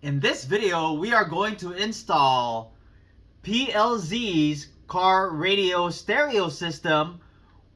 In this video, we are going to install PLZ's car radio stereo system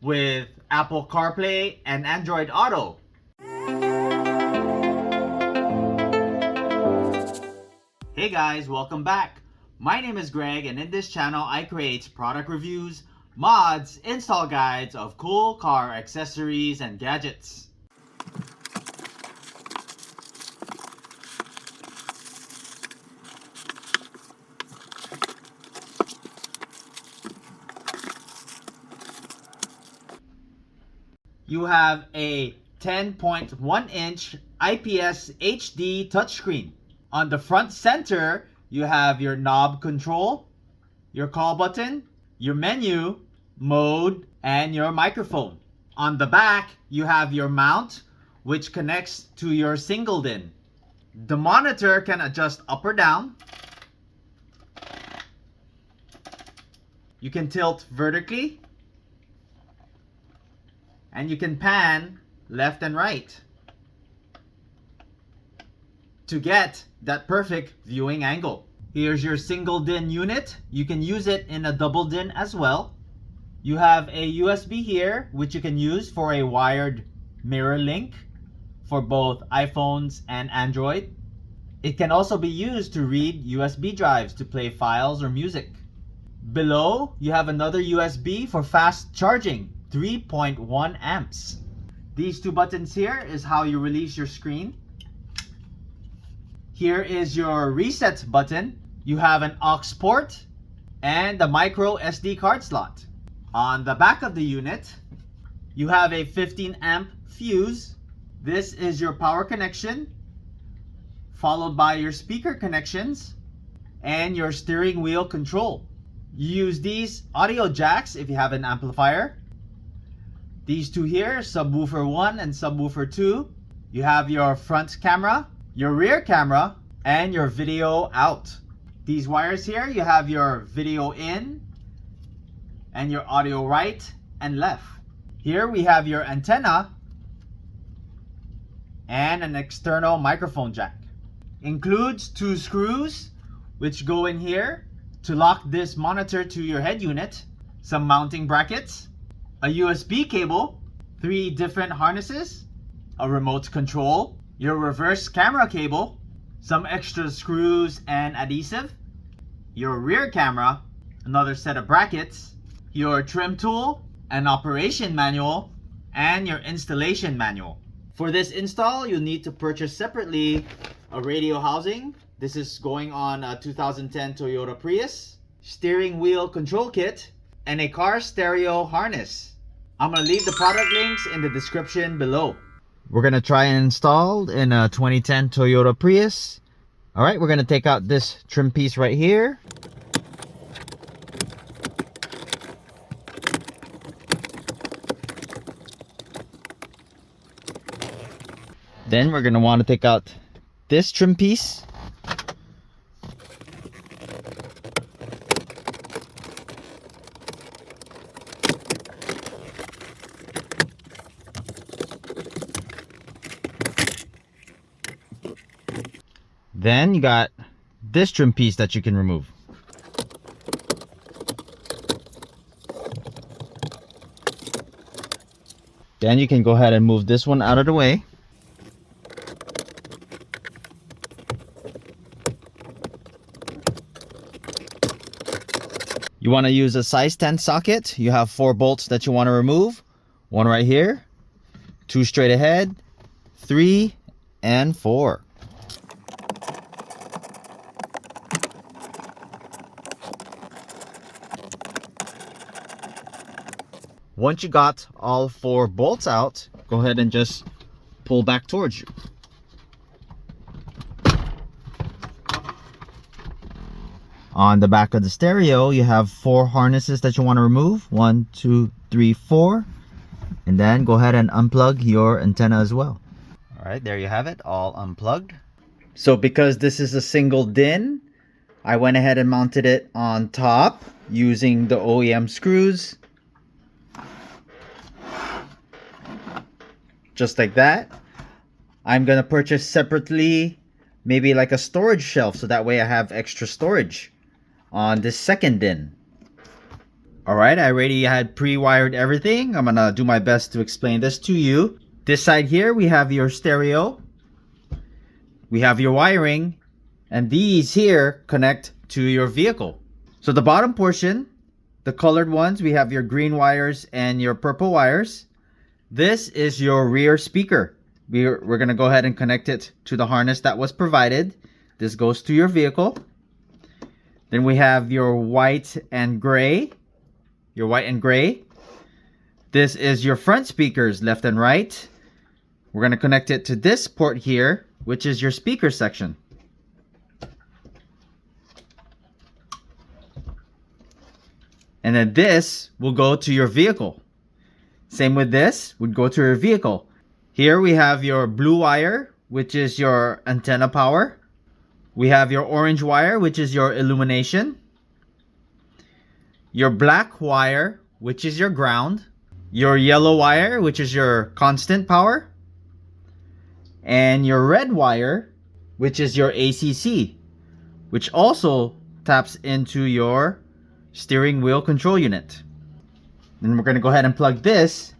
with Apple CarPlay and Android Auto. Hey guys, welcome back. My name is Greg, and in this channel I create product reviews, mods, install guides of cool car accessories and gadgets. You have a 10.1-inch IPS HD touchscreen. On the front center, you have your knob control, your call button, your menu, mode, and your microphone. On the back, you have your mount, which connects to your single DIN. The monitor can adjust up or down. You can tilt vertically, and you can pan left and right to get that perfect viewing angle. Here's your single DIN unit. You can use it in a double DIN as well. You have a USB here, which you can use for a wired mirror link for both iPhones and Android. It can also be used to read USB drives to play files or music. Below, you have another USB for fast charging, 3.1 amps. These two buttons here is how you release your screen. Here is your reset button. You have an aux port and a micro SD card slot. On the back of the unit, you have a 15 amp fuse. This is your power connection, followed by your speaker connections and your steering wheel control. You use these audio jacks if you have an amplifier. These two here, subwoofer 1 and subwoofer 2. You have your front camera, your rear camera, and your video out. These wires here, you have your video in and your audio right and left. Here we have your antenna and an external microphone jack. Includes two screws which go in here to lock this monitor to your head unit, some mounting brackets, a USB cable, 3 different harnesses, a remote control, your reverse camera cable, some extra screws and adhesive, your rear camera, another set of brackets, your trim tool, an operation manual, and your installation manual. For this install, you'll need to purchase separately a radio housing. This is going on a 2010 Toyota Prius, steering wheel control kit, and a car stereo harness. I'm going to leave the product links in the description below. We're going to try and install in a 2010 Toyota Prius. All right, we're going to take out this trim piece right here. Then we're going to want to take out this trim piece. Then you got this trim piece that you can remove. Then you can go ahead and move this one out of the way. You want to use a size 10 socket. You have 4 bolts that you want to remove. 1 right here, 2 straight ahead, 3, and 4. Once you got all 4 bolts out, go ahead and just pull back towards you. On the back of the stereo, you have 4 harnesses that you want to remove. 1, 2, 3, 4. And then go ahead and unplug your antenna as well. All right, there you have it, all unplugged. So because this is a single DIN, I went ahead and mounted it on top using the OEM screws. Just like that. I'm gonna purchase separately maybe like a storage shelf, so that way I have extra storage on this second bin. Alright, I already had pre-wired everything. I'm gonna do my best to explain this to you. This side here, we have your stereo, we have your wiring, and these here connect to your vehicle. So the bottom portion, the colored ones, we have your green wires and your purple wires. This is your rear speaker. We're gonna go ahead and connect it to the harness that was provided. This goes to your vehicle. Then we have your white and gray. This is your front speakers, left and right. We're gonna connect it to this port here, which is your speaker section. And then this will go to your vehicle. Same with this, would go to your vehicle. Here we have your blue wire, which is your antenna power. We have your orange wire, which is your illumination. Your black wire, which is your ground. Your yellow wire, which is your constant power. And your red wire, which is your ACC, which also taps into your steering wheel control unit. Then we're going to go ahead and plug this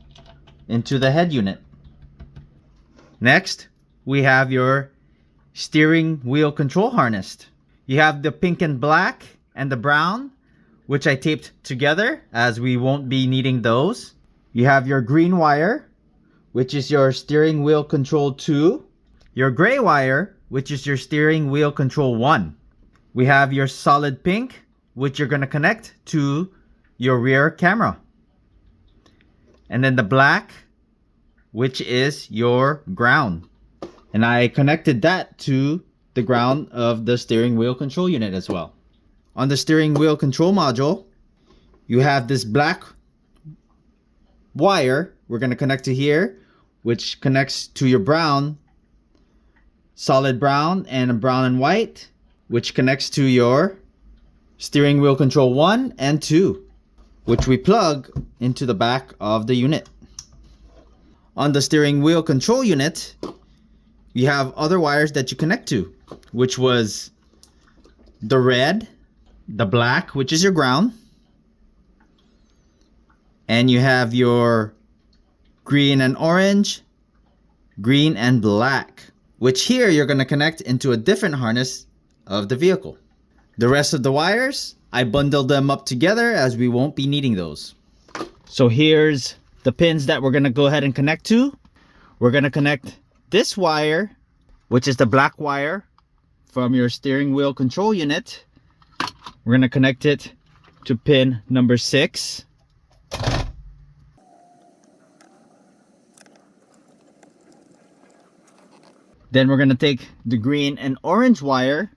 into the head unit. Next, we have your steering wheel control harness. You have the pink and black and the brown, which I taped together as we won't be needing those. You have your green wire, which is your steering wheel control 2. Your gray wire, which is your steering wheel control 1. We have your solid pink, which you're going to connect to your rear camera. And then the black, which is your ground. And I connected that to the ground of the steering wheel control unit as well. On the steering wheel control module, you have this black wire we're going to connect to here, which connects to your brown, solid brown, and a brown and white, which connects to your steering wheel control 1 and 2, which we plug into the back of the unit. On the steering wheel control unit, you have other wires that you connect to, which was the red, the black, which is your ground, and you have your green and orange, green and black, which here you're going to connect into a different harness of the vehicle. The rest of the wires, I bundled them up together as we won't be needing those. So here's the pins that we're going to go ahead and connect to. We're going to connect this wire, which is the black wire from your steering wheel control unit. We're going to connect it to pin number 6. Then we're going to take the green and orange wire,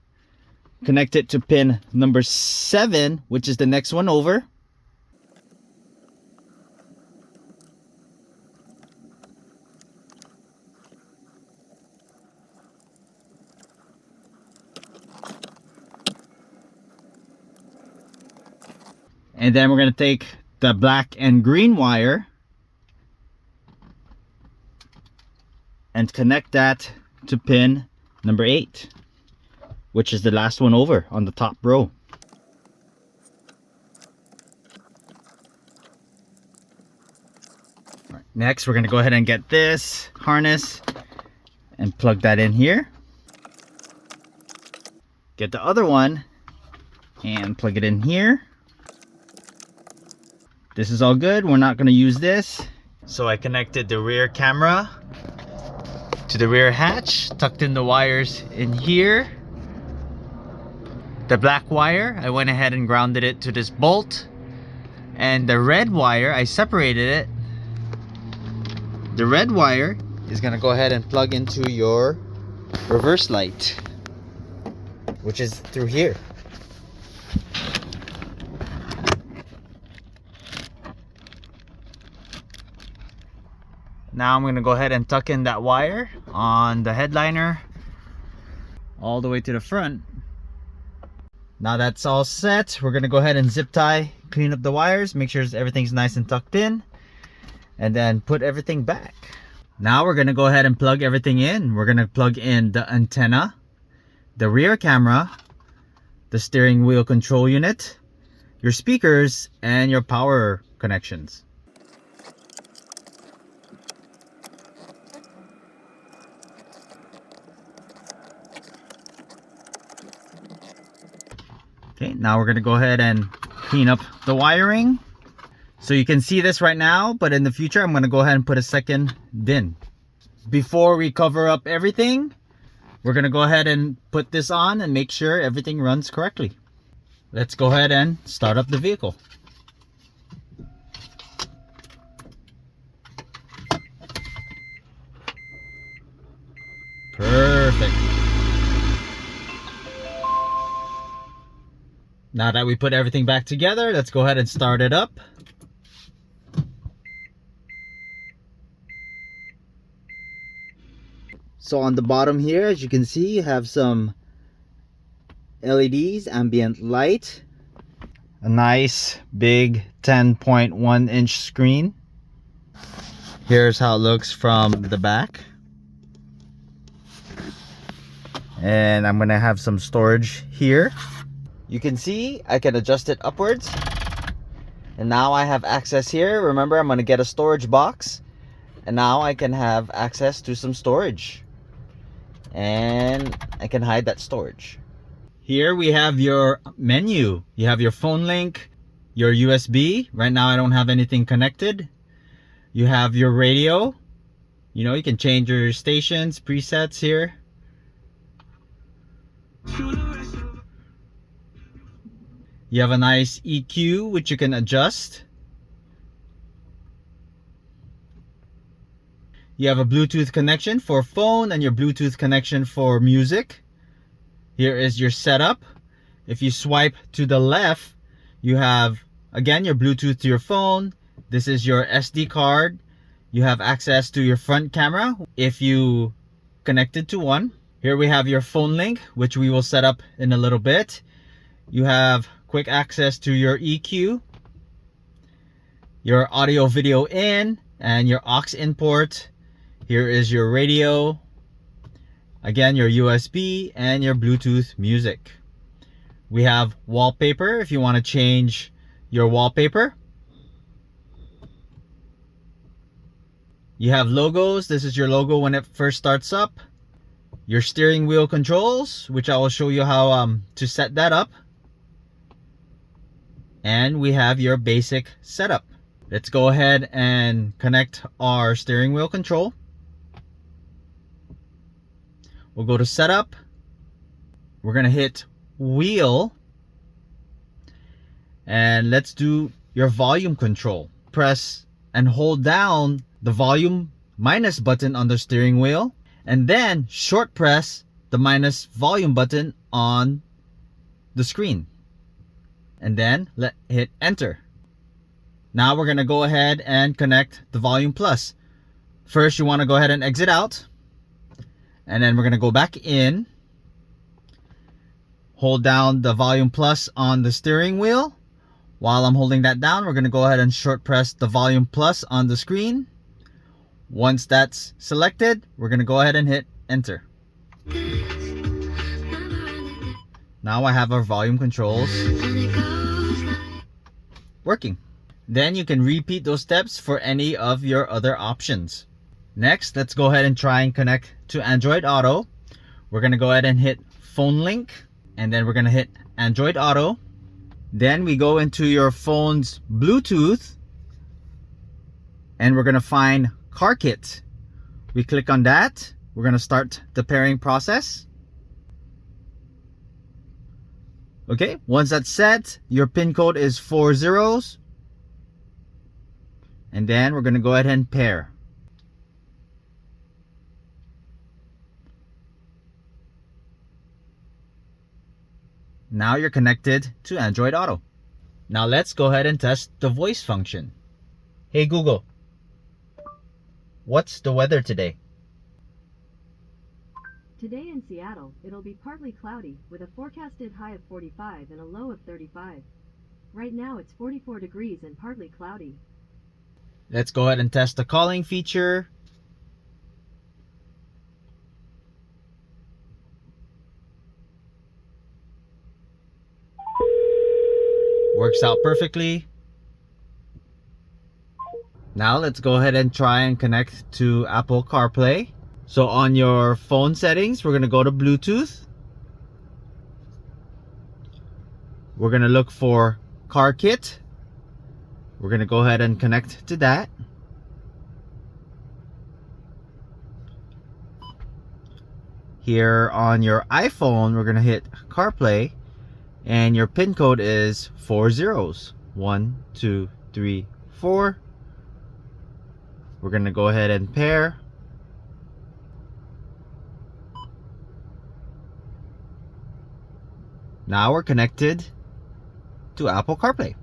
connect it to pin number 7, which is the next one over. And then we're going to take the black and green wire and connect that to pin number 8, which is the last one over on the top row. All right, next, we're going to go ahead and get this harness and plug that in here. Get the other one and plug it in here. This is all good. We're not going to use this. So I connected the rear camera to the rear hatch, tucked in the wires in here. The black wire, I went ahead and grounded it to this bolt. And the red wire, I separated it. The red wire is going to go ahead and plug into your reverse light, which is through here. Now I'm going to go ahead and tuck in that wire on the headliner all the way to the front. Now that's all set, we're going to go ahead and zip tie, clean up the wires, make sure everything's nice and tucked in, and then put everything back. Now we're going to go ahead and plug everything in. We're going to plug in the antenna, the rear camera, the steering wheel control unit, your speakers, and your power connections. Okay, now we're going to go ahead and clean up the wiring. So you can see this right now, but in the future I'm going to go ahead and put a second DIN. Before we cover up everything, we're going to go ahead and put this on and make sure everything runs correctly. Let's go ahead and start up the vehicle. Perfect. Now that we put everything back together, let's go ahead and start it up. So on the bottom here, as you can see, you have some LEDs, ambient light, a nice big 10.1 inch screen. Here's how it looks from the back. And I'm gonna have some storage here. You can see I can adjust it upwards. And now I have access here. Remember, I'm gonna get a storage box. And now I can have access to some storage. And I can hide that storage. Here we have your menu. You have your phone link, your USB. Right now I don't have anything connected. You have your radio. You know, you can change your stations, presets here. You have a nice EQ which you can adjust. You have a Bluetooth connection for phone and your Bluetooth connection for music. Here is your setup. If you swipe to the left, you have again your Bluetooth to your phone. This is your SD card. You have access to your front camera if you connected to one. Here we have your phone link, which we will set up in a little bit. You have quick access to your EQ, your audio video in, and your aux input. Here is your radio, again your USB, and your Bluetooth music. We have wallpaper if you want to change your wallpaper. You have logos. This is your logo when it first starts up. Your steering wheel controls, which I will show you how to set that up. And we have your basic setup. Let's go ahead and connect our steering wheel control. We'll go to setup. We're gonna hit wheel. And let's do your volume control. Press and hold down the volume minus button on the steering wheel. And then short press the minus volume button on the screen. And then hit enter. Now we're gonna go ahead and connect the volume plus. First, you wanna go ahead and exit out. And then we're gonna go back in. Hold down the volume plus on the steering wheel. While I'm holding that down, we're gonna go ahead and short press the volume plus on the screen. Once that's selected, we're gonna go ahead and hit enter. Now I have our volume controls working. Then you can repeat those steps for any of your other options. Next, let's go ahead and try and connect to Android Auto. We're gonna go ahead and hit phone link, and then we're gonna hit Android Auto. Then we go into your phone's Bluetooth, and we're gonna find CarKit. We click on that. We're gonna start the pairing process. Okay, once that's set, your pin code is 4 zeros. And then we're gonna go ahead and pair. Now you're connected to Android Auto. Now let's go ahead and test the voice function. Hey Google, what's the weather today? Today in Seattle, it'll be partly cloudy with a forecasted high of 45 and a low of 35. Right now it's 44 degrees and partly cloudy. Let's go ahead and test the calling feature. Works out perfectly. Now let's go ahead and try and connect to Apple CarPlay. So on your phone settings, we're going to go to Bluetooth. We're going to look for Car Kit. We're going to go ahead and connect to that. Here on your iPhone, we're going to hit CarPlay, and your PIN code is 4 zeros. 1, 2, 3, 4. We're going to go ahead and pair. Now we're connected to Apple CarPlay.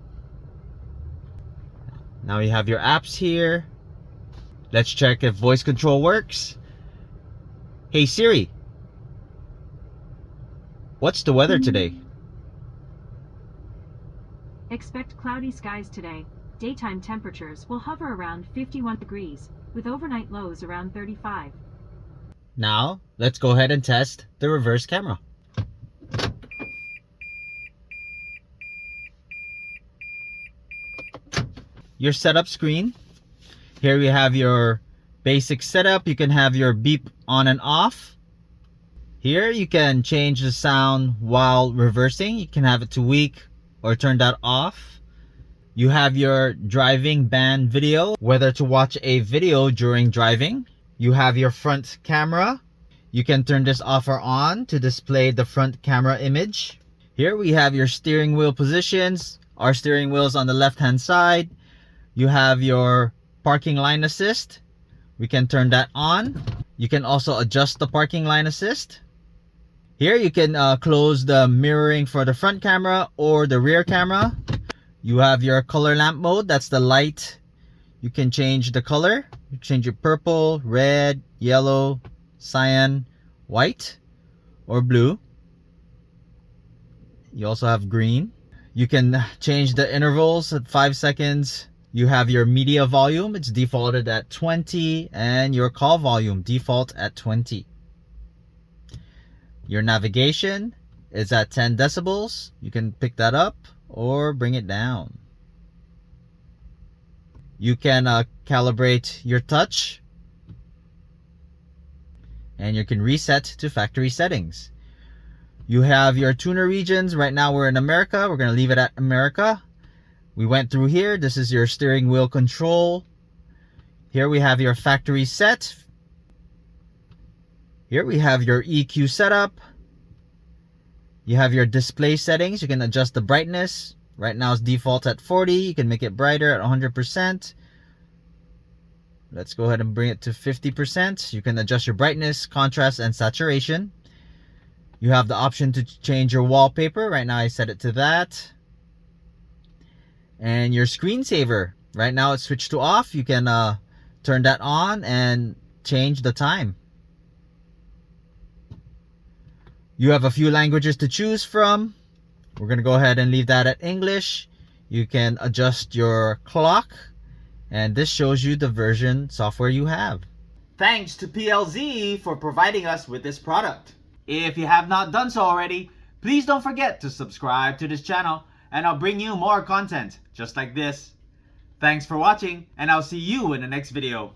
Now you have your apps here. Let's check if voice control works. Hey Siri, what's the weather today? Expect cloudy skies today. Daytime temperatures will hover around 51 degrees, with overnight lows around 35. Now, let's go ahead and test the reverse camera. Your setup screen. Here we have your basic setup. You can have your beep on and off. Here you can change the sound while reversing. You can have it to weak or turn that off. You have your driving ban video, whether to watch a video during driving. You have your front camera. You can turn this off or on to display the front camera image. Here we have your steering wheel positions. Our steering wheel is on the left hand side. You have your parking line assist. We can turn that on. You can also adjust the parking line assist. Here you can close the mirroring for the front camera or the rear camera. You have your color lamp mode. That's the light. You can change the color. You change it purple, red, yellow, cyan, white, or blue. You also have green. You can change the intervals at 5 seconds. You have your media volume. It's defaulted at 20, and your call volume default at 20. Your navigation is at 10 decibels. You can pick that up or bring it down. You can calibrate your touch, and you can reset to factory settings. You have your tuner regions. Right now we're in America. We're going to leave it at America. We went through here. This is your steering wheel control. Here we have your factory set. Here we have your EQ setup. You have your display settings. You can adjust the brightness. Right now it's default at 40. You can make it brighter at 100%. Let's go ahead and bring it to 50%. You can adjust your brightness, contrast, and saturation. You have the option to change your wallpaper. Right now I set it to that. And your screensaver. Right now it's switched to off. You can turn that on and change the time. You have a few languages to choose from. We're going to go ahead and leave that at English. You can adjust your clock, and this shows you the version software you have. Thanks to PLZ for providing us with this product. If you have not done so already, please don't forget to subscribe to this channel, and I'll bring you more content just like this. Thanks for watching, and I'll see you in the next video.